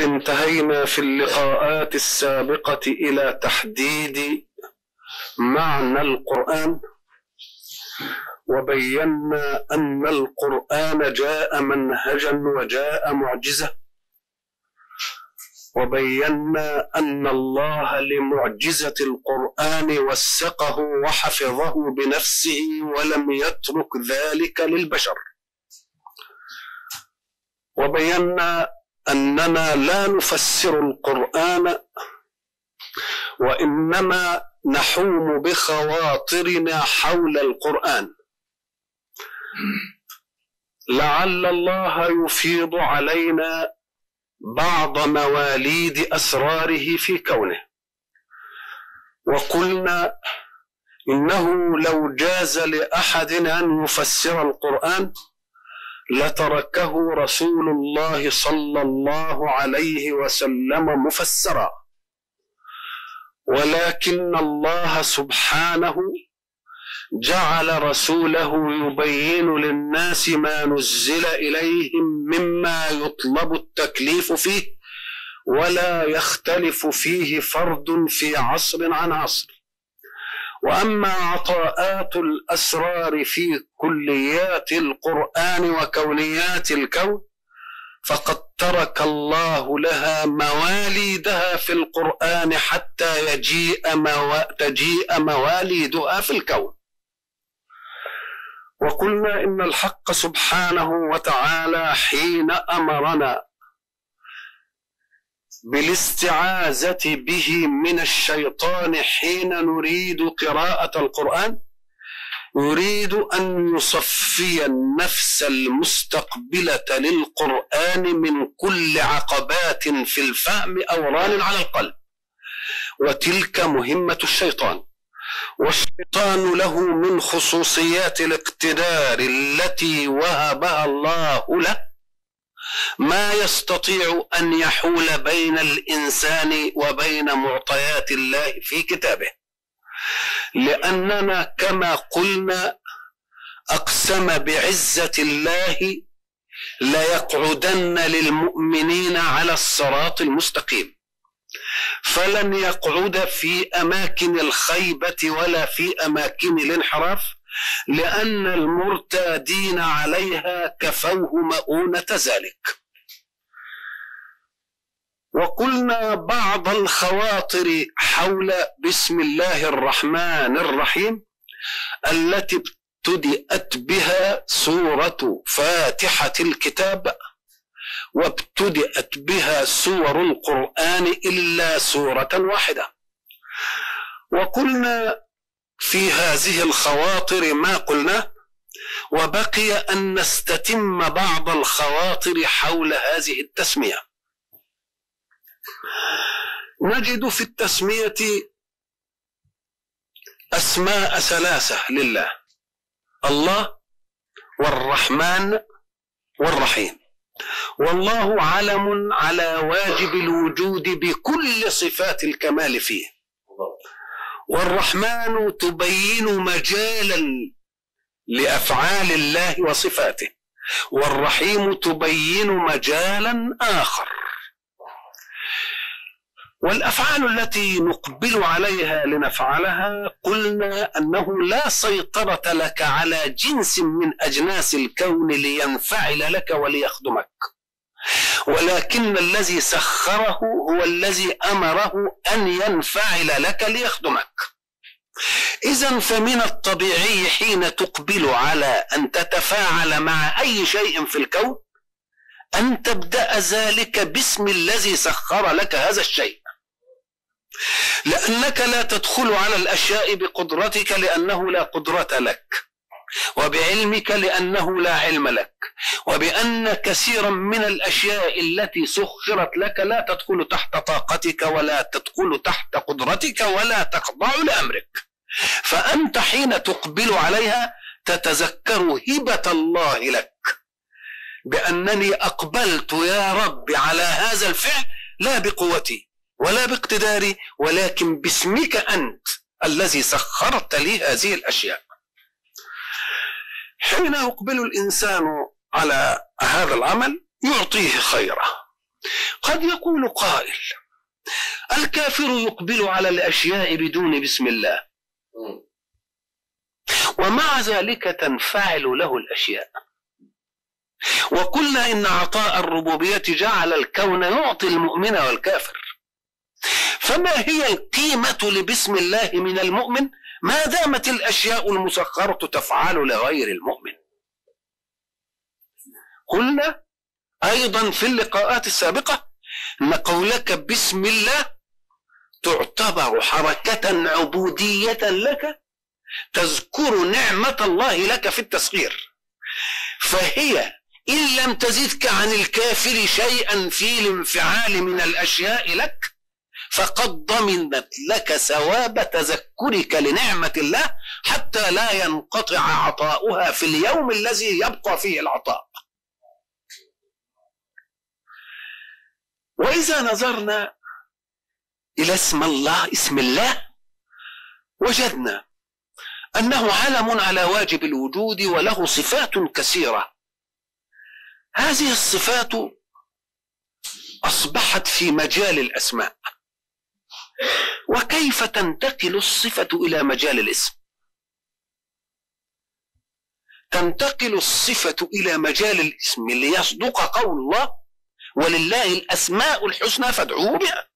انتهينا في اللقاءات السابقة إلى تحديد معنى القرآن، وبينا أن القرآن جاء منهجا وجاء معجزة، وبينا أن الله لمعجزة القرآن وثقه وحفظه بنفسه ولم يترك ذلك للبشر، وبينا أننا لا نفسر القرآن وإنما نحوم بخواطرنا حول القرآن، لعل الله يفيض علينا بعض مواليد أسراره في كونه. وقلنا إنه لو جاز لأحد أن يفسر القرآن لتركه رسول الله صلى الله عليه وسلم مفسرا، ولكن الله سبحانه جعل رسوله يبين للناس ما نزل إليهم مما يطلب التكليف فيه ولا يختلف فيه فرد في عصر عن عصر. وأما عطاءات الأسرار في كليات القرآن وكونيات الكون فقد ترك الله لها مواليدها في القرآن حتى تجيء مواليدها في الكون. وقلنا إن الحق سبحانه وتعالى حين أمرنا بالاستعاذة به من الشيطان حين نريد قراءة القرآن يريد أن يصفي النفس المستقبلة للقرآن من كل عقبات في الفهم أو ران على القلب، وتلك مهمة الشيطان. والشيطان له من خصوصيات الاقتدار التي وهبها الله له ما يستطيع أن يحول بين الإنسان وبين معطيات الله في كتابه، لأننا كما قلنا أقسم بعزة الله ليقعدن للمؤمنين على الصراط المستقيم، فلن يقعد في أماكن الخيبة ولا في أماكن الانحراف، لأن المرتادين عليها كفوه مؤونة ذلك. وقلنا بعض الخواطر حول بسم الله الرحمن الرحيم التي ابتدأت بها سورة فاتحة الكتاب وابتدأت بها سور القرآن إلا سورة واحدة. وقلنا في هذه الخواطر ما قلنا، وبقي أن نستتم بعض الخواطر حول هذه التسمية. نجد في التسمية أسماء ثلاثة لله: الله والرحمن والرحيم. والله علم على واجب الوجود بكل صفات الكمال فيه، والرحمن تبين مجالا لأفعال الله وصفاته، والرحيم تبين مجالا آخر. والأفعال التي نقبل عليها لنفعلها قلنا أنه لا سيطرة لك على جنس من أجناس الكون لينفعل لك وليخدمك، ولكن الذي سخره هو الذي أمره أن ينفعل لك ليخدمك. إذن فمن الطبيعي حين تقبل على أن تتفاعل مع أي شيء في الكون أن تبدأ ذلك باسم الذي سخر لك هذا الشيء، لأنك لا تدخل على الأشياء بقدرتك لأنه لا قدرة لك، وبعلمك لأنه لا علم لك، وبأن كثيرا من الأشياء التي سخرت لك لا تدخل تحت طاقتك ولا تدخل تحت قدرتك ولا تخضع لأمرك. فأنت حين تقبل عليها تتذكر هبة الله لك بأنني أقبلت يا رب على هذا الفعل لا بقوتي ولا باقتداري ولكن باسمك أنت الذي سخرت لي هذه الأشياء. حين يقبل الإنسان على هذا العمل يعطيه خيره. قد يقول قائل الكافر يقبل على الأشياء بدون بسم الله، ومع ذلك تنفعل له الأشياء. وقلنا إن عطاء الربوبية جعل الكون يعطي المؤمن والكافر، فما هي القيمة لبسم الله من المؤمن ما دامت الأشياء المسخرة تفعل لغير المؤمن؟ قلنا أيضا في اللقاءات السابقة أن قولك بسم الله تعتبر حركة عبودية لك تذكر نعمة الله لك في التسخير، فهي إن لم تزدك عن الكافر شيئا في الانفعال من الأشياء لك فقد ضمنت لك ثواب تذكرك لنعمة الله حتى لا ينقطع عطاؤها في اليوم الذي يبقى فيه العطاء. وإذا نظرنا إلى اسم الله وجدنا أنه علم على واجب الوجود وله صفات كثيرة. هذه الصفات أصبحت في مجال الأسماء. وكيف تنتقل الصفة إلى مجال الاسم؟ تنتقل الصفة إلى مجال الاسم ليصدق قول الله ولله الأسماء الحسنى فادعوه بها.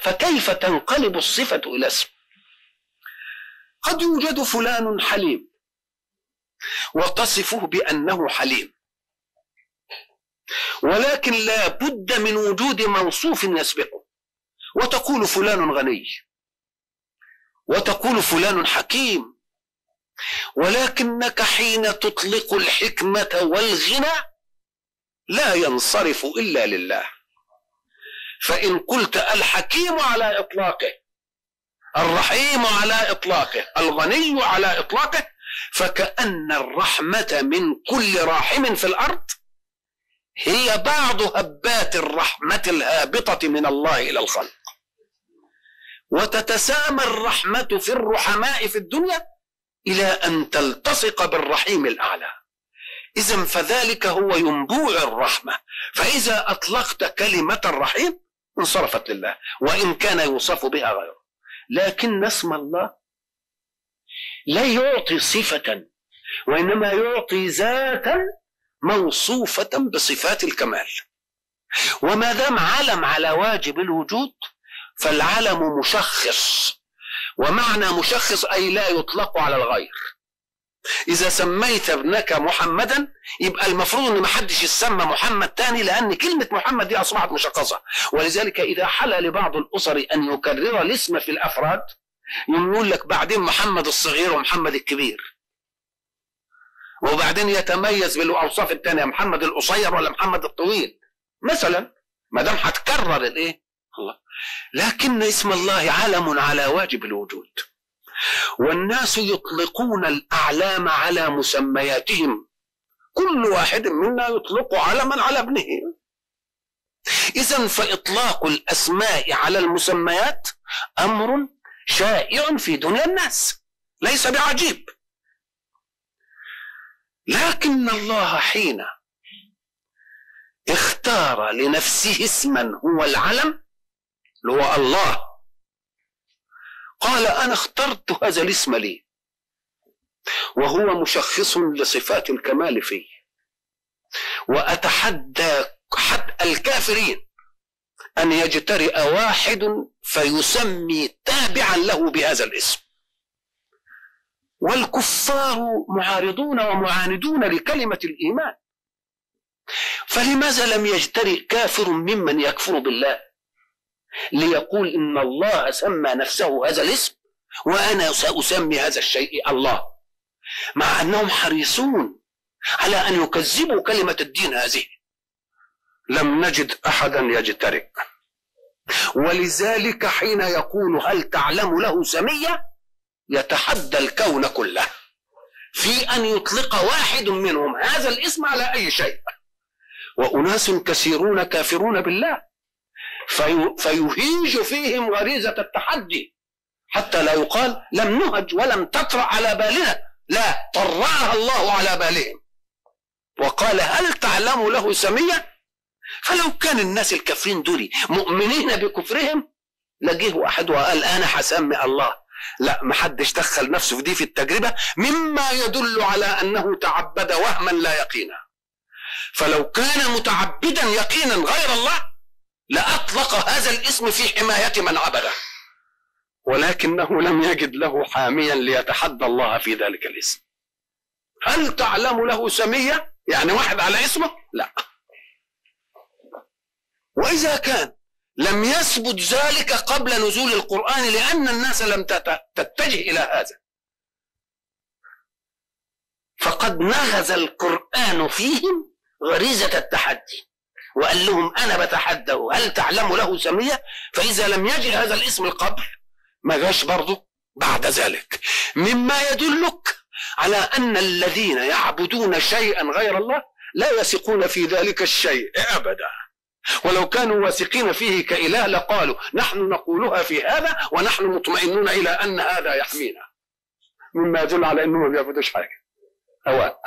فكيف تنقلب الصفة إلى اسم؟ قد يوجد فلان حليم وتصفه بأنه حليم، ولكن لا بد من وجود موصوف يسبقه، وتقول فلان غني وتقول فلان حكيم، ولكنك حين تطلق الحكمة والغنى لا ينصرف إلا لله. فإن قلت الحكيم على إطلاقه، الرحيم على إطلاقه، الغني على إطلاقه، فكأن الرحمة من كل راحم في الأرض هي بعض هبات الرحمة الهابطة من الله إلى الخلق، وتتسامى الرحمة في الرحماء في الدنيا إلى أن تلتصق بالرحيم الأعلى. إذن فذلك هو ينبوع الرحمة. فإذا أطلقت كلمة الرحيم انصرفت لله وإن كان يوصف بها غيره. لكن اسم الله لا يعطي صفة، وإنما يعطي ذاتا موصوفة بصفات الكمال. وما دام علم على واجب الوجود فالعلم مشخص، ومعنى مشخص أي لا يطلق على الغير. إذا سميت ابنك محمدا يبقى المفروض أن محدش يسمى محمد تاني، لأن كلمة محمد دي أصبحت مشخصة. ولذلك إذا حل لبعض الأسر أن يكرر الاسم في الأفراد يقول لك بعدين محمد الصغير ومحمد الكبير، وبعدين يتميز بالأوصاف التانية محمد القصير ولا محمد الطويل مثلا، ما دام هتكرر الايه الله. لكن اسم الله علم على واجب الوجود، والناس يطلقون الأعلام على مسمياتهم، كل واحد منا يطلق علما على ابنه. إذن فإطلاق الأسماء على المسميات أمر شائع في دنيا الناس ليس بعجيب. لكن الله حين اختار لنفسه اسما هو العلم اللي هو الله، قال أنا اخترت هذا الاسم لي، وهو مشخص لصفات الكمال فيه، وأتحدى الكافرين أن يجترئ واحد فيسمي تابعا له بهذا الاسم. والكفار معارضون ومعاندون لكلمة الإيمان، فلماذا لم يجترئ كافر ممن يكفر بالله ليقول إن الله سمى نفسه هذا الاسم وأنا سأسمي هذا الشيء الله، مع أنهم حريصون على أن يكذبوا كلمة الدين هذه؟ لم نجد أحدا يجترئ. ولذلك حين يقول هل تعلم له سمية يتحدى الكون كله في أن يطلق واحد منهم هذا الاسم على أي شيء. وأناس كثيرون كافرون بالله فيهيج فيهم غريزة التحدي حتى لا يقال لم نهج ولم تطرأ على بالنا، لا، طرأها الله على بالهم وقال هل تعلم له سمية، فلو كان الناس الكافرين دول مؤمنين بكفرهم لجيه واحد وقال انا هسمي الله. لا، محدش دخل نفسه في دي في التجربة، مما يدل على انه تعبد وهما لا يقينا. فلو كان متعبدا يقينا غير الله لأطلق هذا الاسم في حماية من عبده، ولكنه لم يجد له حاميا ليتحدى الله في ذلك الاسم. هل تعلم له سمية؟ يعني واحد على اسمه؟ لا. وإذا كان لم يثبت ذلك قبل نزول القرآن لأن الناس لم تتجه إلى هذا، فقد نغز القرآن فيهم غريزة التحدي وقال لهم أنا بتحدى هل تعلم له سمية؟ فإذا لم يجي هذا الاسم القبل ما جاش برضه بعد ذلك، مما يدلك على أن الذين يعبدون شيئا غير الله لا يثقون في ذلك الشيء أبدا، ولو كانوا واثقين فيه كإله لقالوا نحن نقولها في هذا ونحن مطمئنون إلى أن هذا يحمينا، مما يدل على أنهم ما بيعبدوش حاجة هواء.